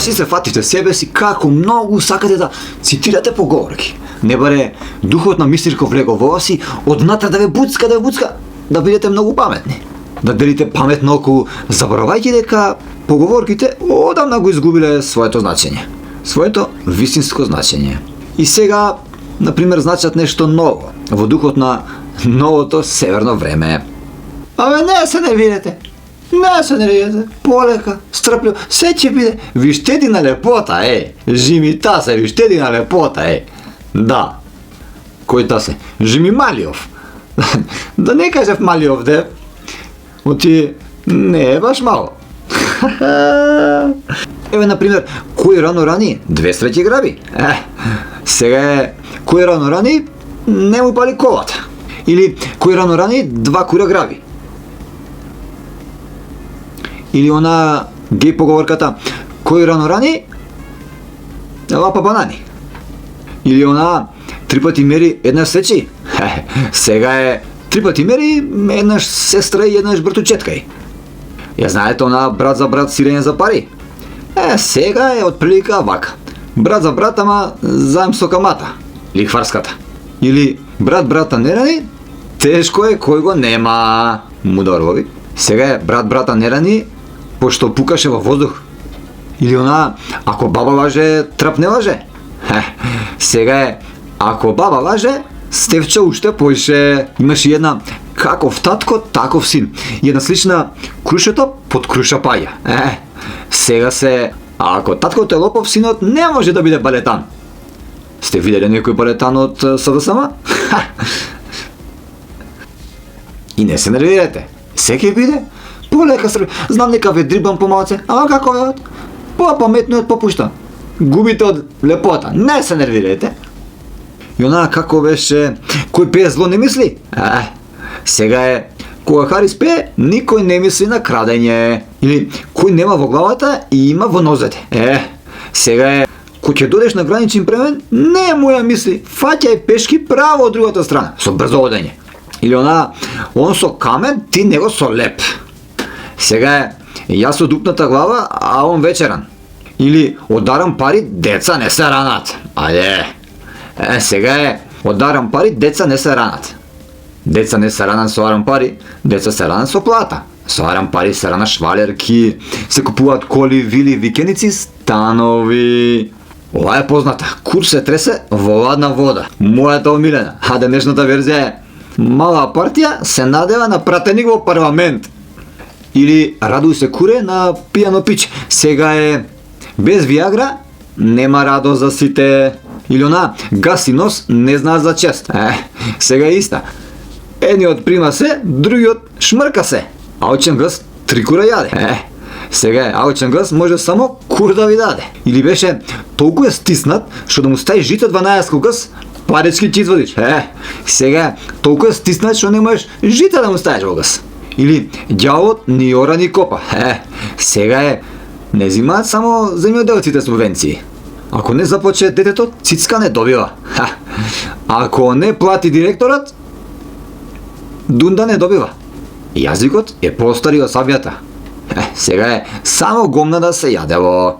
си се фатите себе си како многу сакате да цитирате поговорки. Не баре духот на Мистирко влегол во вас и однатре да ве буцка, да бидете многу паметни. Да делите паметно околу, заборавајќи дека поговорките одамна го изгубиле своето значење. Своето вистинско значење. И сега, например, значат нешто ново, во духот на новото северно време. Абе, не се нервирате. Не се нервирате. Полека, стрпљиво, се ќе биде. Ви штеди на лепота, Жими Тасе, ви штеди на лепота, Да. Кој Тасе? Жими Малиов. Да не кажев Малиов, де. Оти не е баш мало. Еве, например, кој рано рани, 2 среќи граби. Сега е, кој рано рани, не му пали колата. Или кој рано рани, 2 кура граби. Или она гей поговорката, кој рано рани, лапа банани. Или она 3 пати мери, еднаш сечи. Сега е 3 пати мери, еднаш сестра и еднаш братучеткај. Ја знаете она брат за брат сирење за пари? Сега е отприлика вака. Брат за брат, ама заем со камата. Лихварската. Или брат брата не рани, тешко е кој го нема. Мударлови. Сега е брат брата не рани, пошто пукаше во воздух. Или она, ако баба лаже, трап не лаже. Сега е, ако баба лаже, Стефче уште поише. Имаше една каков татко, таков син. И една слична крушето под круша паја. Сега се, ако таткото е лопов, синот не може да биде балетан. Сте видели некој балетан од СДСМ? И не се нервирате. Се ќе биде. Полека срби. Знам дека ве дрибам помалце, ама како веот? По-паметниот попушта. Губите од лепота. Не се нервирате. И она како беше, кој пее зло не мисли? Сега е, кога Харис пее, никој не мисли на крадење. Или кој нема во главата и има во нозете. Сега е, кој ќе додеш на граничен премен, не му ја мисли, фаќај пешки право од другата страна, со брзо одење. Или она, он со камен, ти него со леп. Сега е, јас со дупната глава, а он вечеран. Или одарам пари, деца не се ранат. Сега е, одарам пари, деца не се ранат. Деца не се ранат со арам пари, деца се ранат со плата. Со арам пари се ранат швалерки, се купуваат коли, вили, викеници, станови. Ова е позната. Кур се тресе во ладна вода. Мојата омилена. А денешната верзија е мала партија се надева на пратеник во парламент. Или радуј се куре на пијано пич. Сега е, без Виагра нема радост за сите. Или она, гаси нос, не знаа за чест. Сега е иста. Едниот прима се, другиот шмрка се. Аучен гъс 3 кура јаде. Сега е, аучен гъс може само кур да ви даде. Или беше толку е стиснат, што да му ставиш жито 12 гъс, паречки ќе извадиш. Сега е, толку е стиснат, што не можеш жита да му ставиш во гъс. Или ѓавот ни ора ни копа. Сега е, не зимаат само земјоделците субвенции. Ако не започне детето, цицка не добива. Ако не плати директорот, дунда не добива. Јазикот е постари од сабјата. Сега е само гомна да се јадело.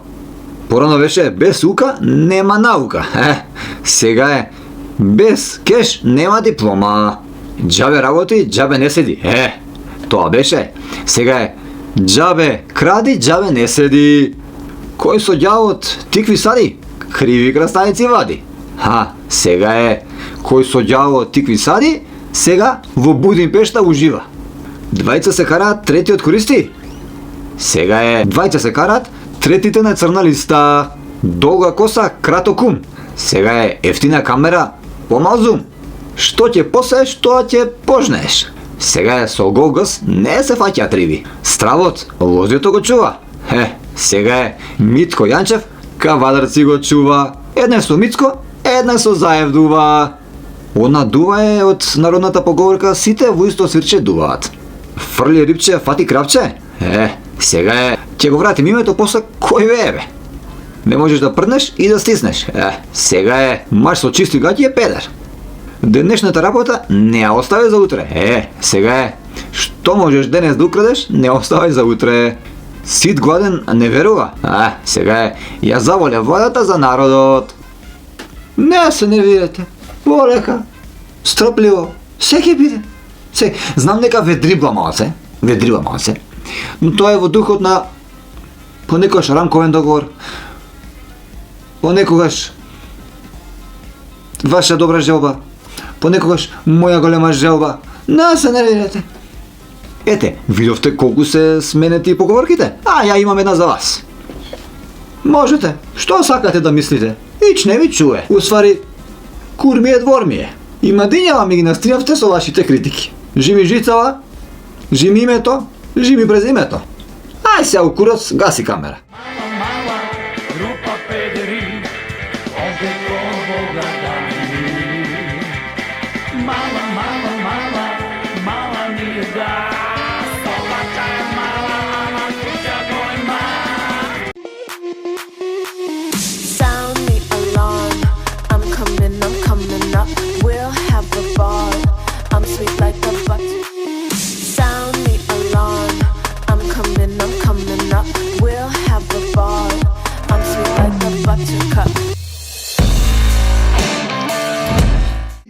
Порано беше без ука нема наука. Сега е без кеш нема диплома. Џабе работи, џабе не седи. Тоа беше. Сега е џабе кради, џабе не седи. Кој со ѓавот тикви сади, криви краставици вади. Сега е, кој со ѓавот тикви сади, сега во Будимпешта ужива. Двајца се караат, третиот користи. Сега е, двајца се караат, третите на црна листа. Долга коса, краток ум. Сега е, ефтина камера, помал зум. Што ќе посееш, тоа ќе пожнеш. Сега е, со гол гъс не се фаќаат риби. Стравот, лозјото го чува. Сега е, Митко Јанчев, кавалерци го чува. Една со Мицко, една со Заев дува. Она дува е од народната поговорка сите во исто свирче дуваат. Фрли рибче, фати кравче. Сега е, ќе го вратим името после кој бе. Не можеш да прднеш и да стиснеш. Сега е, маш со чисти гаќи е педер. Денешната работа не ја остави за утре. Сега е, што можеш денес да украдеш, не оставај за утре. Сит гладен не верува. Сега ја заволя водата за народот. Не се нервирате. Полека. Стрпливо. Се ќе биде. Знам дека ведрибла малце, но тоа е во духот на понекогаш рамковен договор, понекогаш ваша добра желба, понекогаш моја голема желба. Не се нервирате. Ете, видовте колку се сменети поговорките? Ја имам една за вас. Можете, што сакате да мислите? Ич не ви чуе. Усвари, кур ми е, двор ми е. И мадињава ми ги настријавте со вашите критики. Жими жицава, жими името, жими презимето. Ај сега у курац, гаси камера.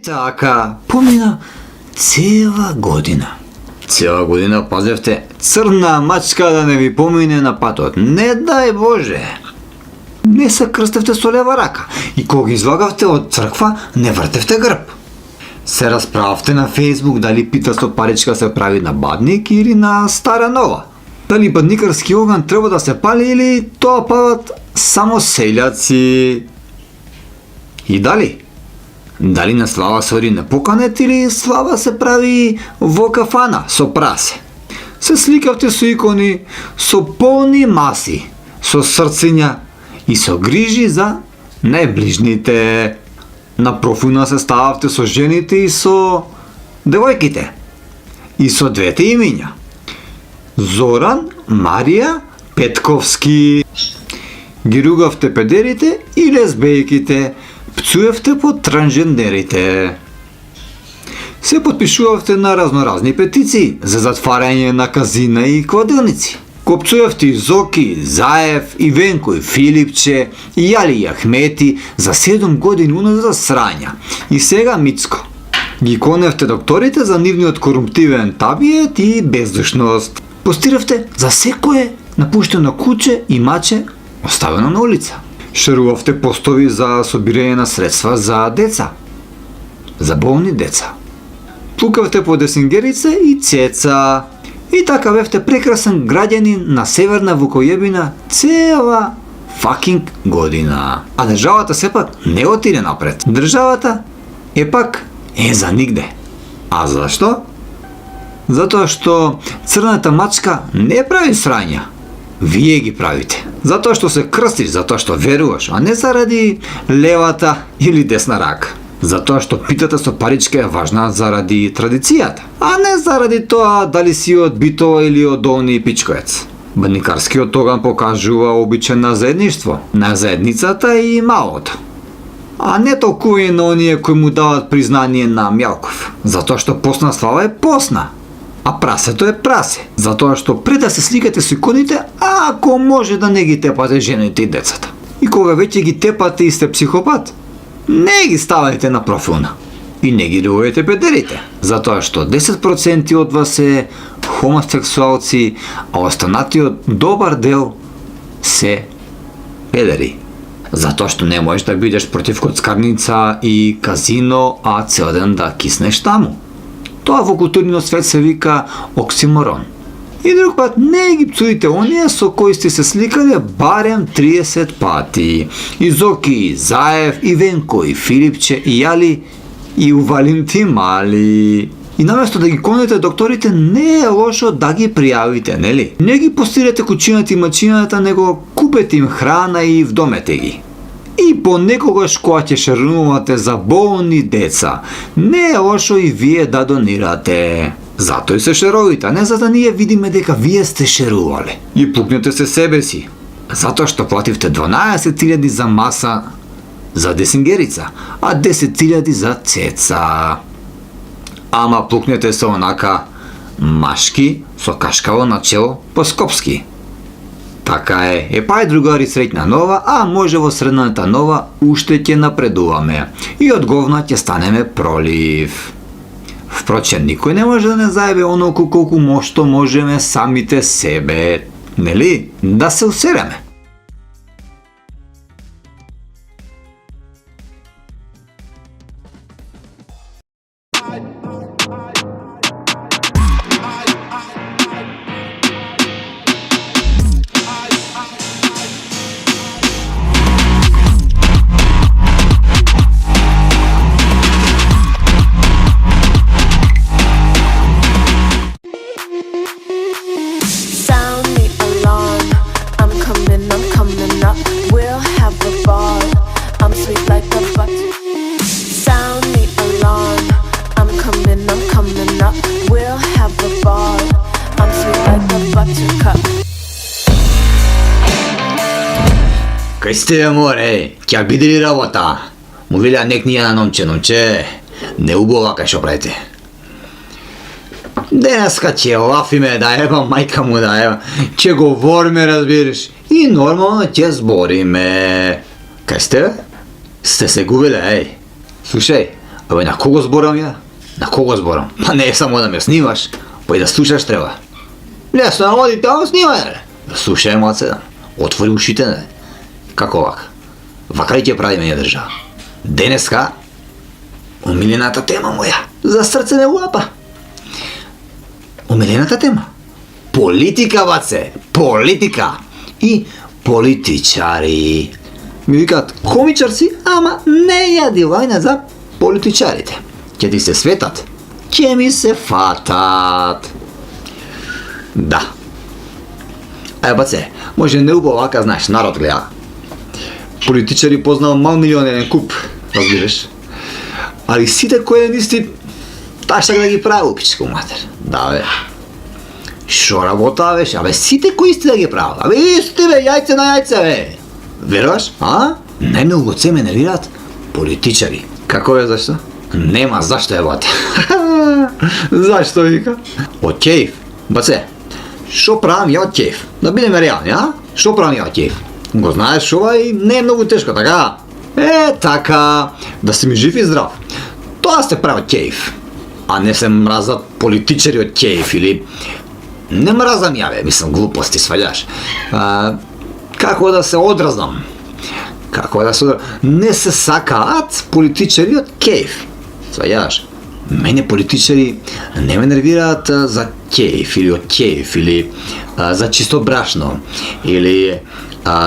Така, помина цела година. Цела година пазевте црна мачка да не ви помине на патот. Не дај Боже. Не се крстевте со лева рака и кога излагавте од црква, не вртевте грб. Се расправавте на Фейсбук дали пита со паричка се прави на бадник или на стара нова. Дали бадникарски оган треба да се пали или тоа пават само селјаци. И дали на слава се оди на поканет или слава се прави во кафана со прасе. Се сликавте со икони, со полни маси, со срциња и со грижи за најближните. На профилна се стававте со жените и со девојките. И со двете имиња. Зоран, Марија, Петковски. Ги ругавте педерите и лесбејките, пцуевте по транжендерите. Се потпишувавте на разноразни петиции за затварање на казина и кладилници. Копцуевте и Зоки, Заев, и Венко, и Филипче, и Јали и Ахмети за 7 години уназад за срања. И сега Мицко. Ги коневте докторите за нивниот корумптивен табиет и бездушност. Постиравте за секое напуштено куче и маче оставено на улица. Шерувавте постови за собирање на средства за деца. За болни деца. Плукавте по Десингерица и Цеца. И така бевте прекрасен граѓанин на Северна Вукојебина цела факинг година. А државата сепак не отиде напред. Државата пак за нигде. А зашто? Затоа што црната мачка не прави срања. Вие ги правите. Затоа што се крстиш, затоа што веруваш, а не заради левата или десна рака. Затоа што питата со паричка е важна заради традицијата, а не заради тоа дали си од Битола или од Долни Пичковец. Бадникарскиот оган покажува обичај на заедништво, на заедницата и малото. А не толкување на оние кои му дават признание на Мјалков. Затоа што посна слава е посна, а прасето е прасе. Затоа што пред да се сликате со иконите, ако може да не ги тепате жените и децата. И кога веќе ги тепате и сте психопат, не ги ставајте на профилна. И не ги ревувате педерите. Затоа што 10% од вас се хомосексуалци, а останатиот добар дел се педери. Затоа што не можеш да бидеш против коцкарница и казино, а цел ден да киснеш таму. Тоа во културниот свет се вика оксиморон. И друг пат не ги пцуите оние со кои сте се сликале барем 30 пати. И Зоки, и Заев, и Венко, и Филипче, и Јали, и Валентин Мали. И наместо да ги конете докторите, не е лошо да ги пријавите, нели? Не ги постирате кучината и мачината, него купете им храна и вдомете ги. И понекогаш кога ќе шернувате за болни деца, не е лошо и вие да донирате. Затоа и се шеровите, а не за да ние видиме дека вие сте шерувале. И пукнете се себе си. Затоа што плативте 12.000 за маса за Десингерица, а 10.000 за Цеца. Ама пукнете се онака машки со кашкаво на чело по скопски. Така е па и другари среќна нова, а може во средната нова уште ќе напредуваме и од говна ќе станеме пролив. Впрочем, никој не може да не заебе оноку колку што можеме самите себе, нели? Да се усереме. Sound the alarm. I'm coming up. We'll have a ball. I'm sweet like a butter. Sound the alarm. I'm coming up. We'll have a ball. I'm sweet like a buttercup. Кај сте, море? Ќе биде ли работа? Му велја нек ни на номче, не убава кај шо правите. Денеска ќе лафиме, да еба мајка му, да еба, ќе говориме, разбираш, и нормално ќе збориме. Кај сте, бе? Сте се губиле, еј. Слушај, абе, на кого зборам ја? На кого зборам? Па не е само да ме снимаш, па и да слушаш треба. Лесно, оди тамо снимај, бе. Слушај, маце, отвори ушите, не. Како вака? Вака ли ќе правиме ја држава? Денеска, омилената тема моја, за срце ме лапа. Омилената тема. Политика, баце, политика. И политичари. Ми викаат, комичар си, ама не ја дивајна за политичарите. Ќе ти се светат, ќе ми се фатат. Да. Ај, баце, може не убаво вака, знаеш, народ гледа. Политичари познавам мал милионерен куп, разбираш. Али сите кои нисти ташак да ги прави пичко матер. Да, бе. Шо работа, бе? Абе, сите кои сте да ги прави. Абе, исти, бе, јајце на јајце, бе. Веруваш? А? Најмногу од се ме нервираат политичари. Како е, зашто? Нема зашто е, бате. Зашто, вика? Од кејф. Баце, шо правам ја од кејф? Да бидеме реални, а? Шо правам ја од кејф? Го знаеш ова и не е многу тешко, така? Така, да си ми жив и здрав. Тоа се прави од кејф. А не се мразат политичари од кејф или... Не мразам ја, бе, мислам, глупости, сваѓаш. Како да се одразнам? Како да се одразнам? Не се сакаат политичари од кејф. Сваѓаш? Мене политичари не ме нервираат за кејф или од кејф или за чисто брашно или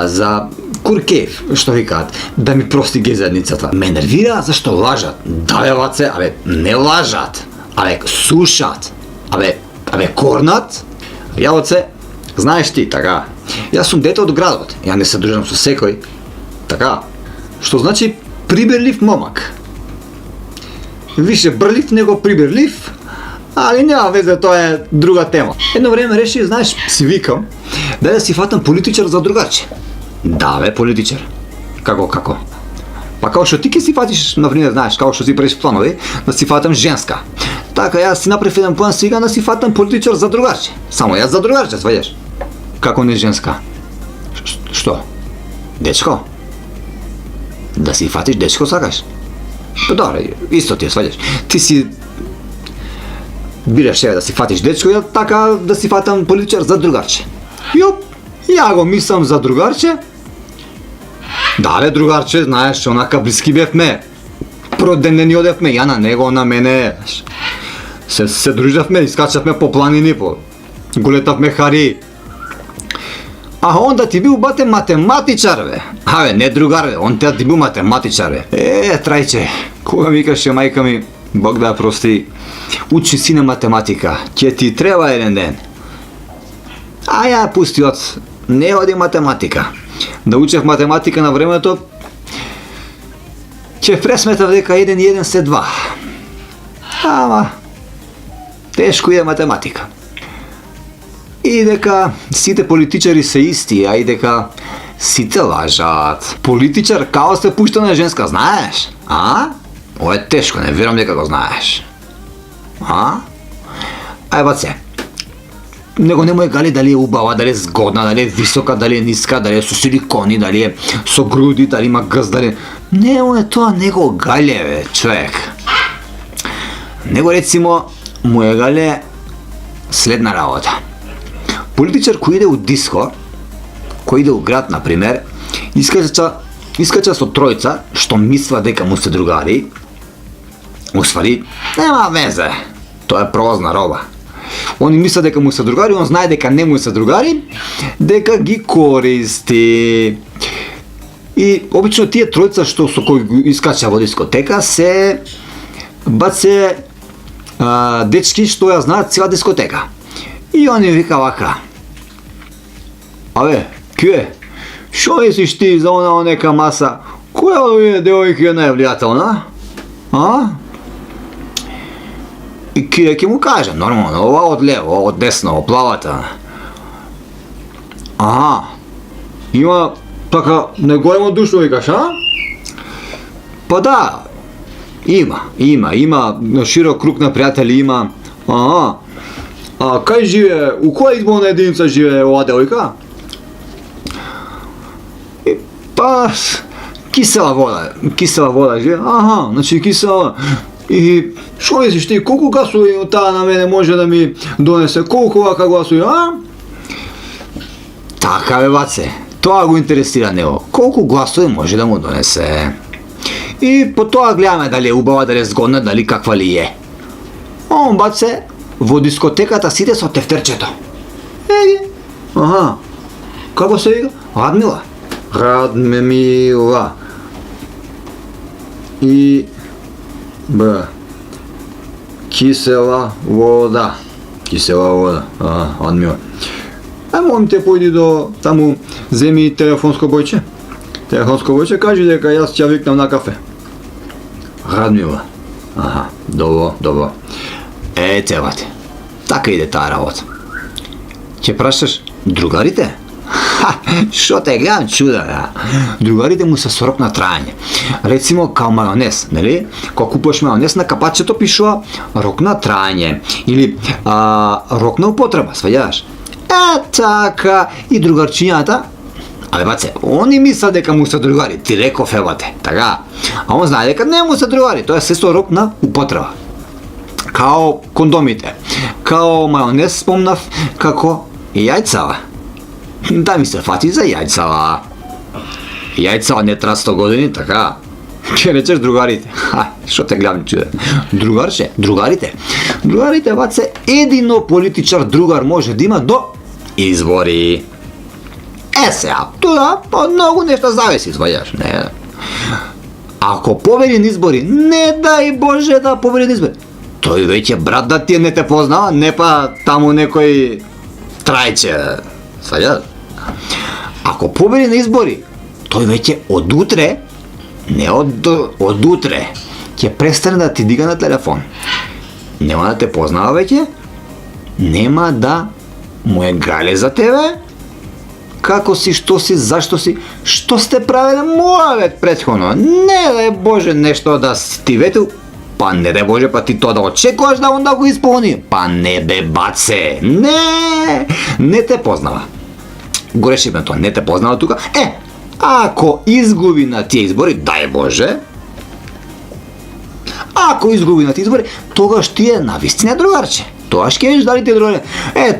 за куркејф, што викаат, да ми прости гезерницата. Ме нервира зашто лажат. Да, бе, ваце, абе, не лажат. Абе, сушат. Абе, корнат. Ја, ваце, знаеш ти, така. Јас сум дете од градот. Ја не се дружам со секој. Така. Што значи приберлив момак. Више брлив него приберлив, али нема везе, тоа е друга тема. Едно време решив, знаеш, си викам, да си фатам политичар за другарче. Да, бе, политичар. Како? Па како што ти ке си фатиш, например, знаеш, како што си правиш планови, да си фатам женска. Така, јас си направив еден план, сега да си фатам политичар за другарче. Само јас за другарче, сваѓаш. Како не женска? Што? Дечко? Да си фатиш дечко, сакаш? Па добре, исто ти е, сваѓаш. Ти си бираш да си фатиш дечко, ја така да си фатам политичар за другарче. Јоп, ја го мислам за другарче. Да, бе, другарче, знаеш, онака блиски бевме. Првот ден не ни одевме, ја на него, на мене. Се дружавме, искачавме по планини, го летавме хари. А онда ти бил, бате, математичар, бе. Абе, не другар, бе, он ти бил математичар, бе. Трајче, кога викаше мајка ми, Бог да прости, учи сине математика, ќе ти треба еден ден. А ја пусти од, не оди математика. Да учев математика на времето, ќе пресметав дека 1 и 1 се 2. Ама, тешко е математика. И дека сите политичари се исти, а и дека сите лажат. Политичар као се пушта на женска, знаеш? А? Ова е тешко, не верам дека го знаеш. А? Ај баце. него не му е гали дали е убава, дали е згодна, дали е висока, дали е ниска, дали е со силикони, дали е со груди, дали има гъз, дали... Не му е тоа, него гале, бе, човек. Него, рецимо, му е гале следна работа. Политичар кој иде у диско, кој иде у град, например, искача со тројца, што мисла дека му се другари, усвари, нема везе, тоа е прозна роба. Он мисля дека му се другари, он знае дека не му се другари, дека ги користи. И обично тие тројца што со кои искача во дискотека се баце дечки што ја знаат цела дискотека. И он им вика вака: абе, ке, шо мислиш ти за она нека маса? Која од овие девојки е највлијателна? А? И Кире ќе му каже, нормално, ова од лево, ова од десно, од плавата. Аха, има така неголемо душло, викаш, а? Па да, има широк круг на пријатели има. Аха, а кај живее, у која изборна единица живее ова девојка? Па, кисела вода живее, аха, значи кисела. И шо мислиш ти, колку гасови од таа на мене може да ми донесе, колку вака гласови, а? Така бе, баце, тоа го интересира него, колку гласови може да му донесе. И по тоа гледаме дали е убава, дали е згодна, дали каква ли е. Он, баце, во дискотеката сиде со тефтерчето. Еги, аха, како се вика? Радмила. И... Б. Кисела вода. Адмила. Молим те, појди до таму, земи телефонско бојче. Кажи дека јас ќе викнам на кафе. Радмила. Аха, добро. Ете, бате. Така иде таа работа. Ќе прашаш другарите? Шо те гледам чуда, да. Другарите му се со рок на трајање. Рецимо као мајонез, нели? Кога купуваш мајонез на капачето пишува рок на трајање или рок на употреба, сваѓаш? Така, и другарчињата, абе баце, они мисля дека му се другари, ти реков бате, така. А он знае дека не му се другари, тоа е се со рок на употреба. Као кондомите, као мајонез спомнав, како и јајцава. Да ми се фати за јајцава. Јајцава не тра 100 години, така. Ке речеш другарите. Шо те гледам чуде. Другарите, баце, едино политичар другар може да има до избори. Сега, тоа од многу нешто зависи, сваѓаш, не. Ако победи на избори, не дај Боже да победи на избори, тој веќе брат да ти не те познава, не па таму некој трајче, сваѓаш. Ако победи на избори, тој веќе од утре, не од утре, ќе престане да ти дига на телефон. Нема да те познава веќе, нема да му е гале за тебе, како си, што си, зашто си, што сте правеле мојавет предходно, не дај Боже нешто да си ти ветил, па не дај Боже, па ти тоа да очекуваш да он да го исполни, па не бе баце, не те познава. Го решивме тоа, не те познава тука, ако изгуби на тие избори, дај Боже, ако изгуби на тие избори, тогаш ти е навистина другарче, тогаш ќе видиш дали ти е другарче,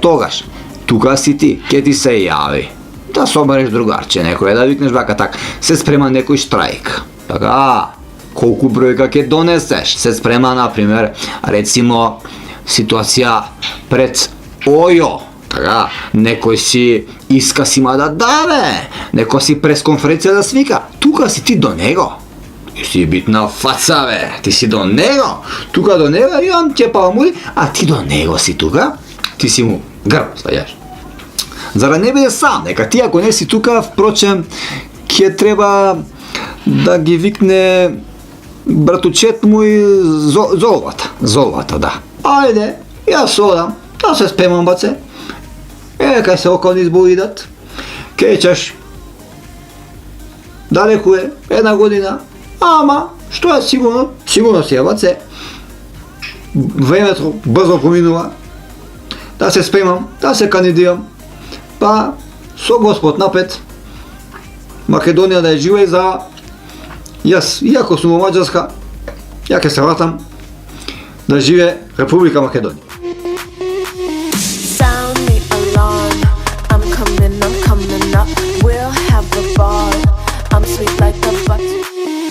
тогаш, тука си ти, ќе ти се јави, да собереш другарче, некој да викнеш вака так, се спрема некој штрајк, така, колку бројка ќе донесеш, се спрема, например, рецимо, ситуација пред Ојо, така, некој си исказ има да даде, некој си пресконференција да свика, тука си ти до него. Ти си битна фаца, бе, ти си до него, тука до него и он ќе паламуди, а ти до него си тука, ти си му грб, стајаш. За да не биде сам, нека ти ако не си тука, впрочем, ќе треба да ги викне братучет му и золвата, да. Ајде, јас одам, да се спемам, баце. Кај се околни избори идат, кеќаш, далеку е, 1 година, ама, што е сигурно си е, баце, времето брзо поминува, da se spremam, da se kandidiram, pa so gospod napet, Makedonija da je živa za jaz, iako smo Mađarska, jake se vratam, da žive Republika Makedonija. Sound the alarm. I'm coming up. We'll have a ball. I'm sweet like a butter.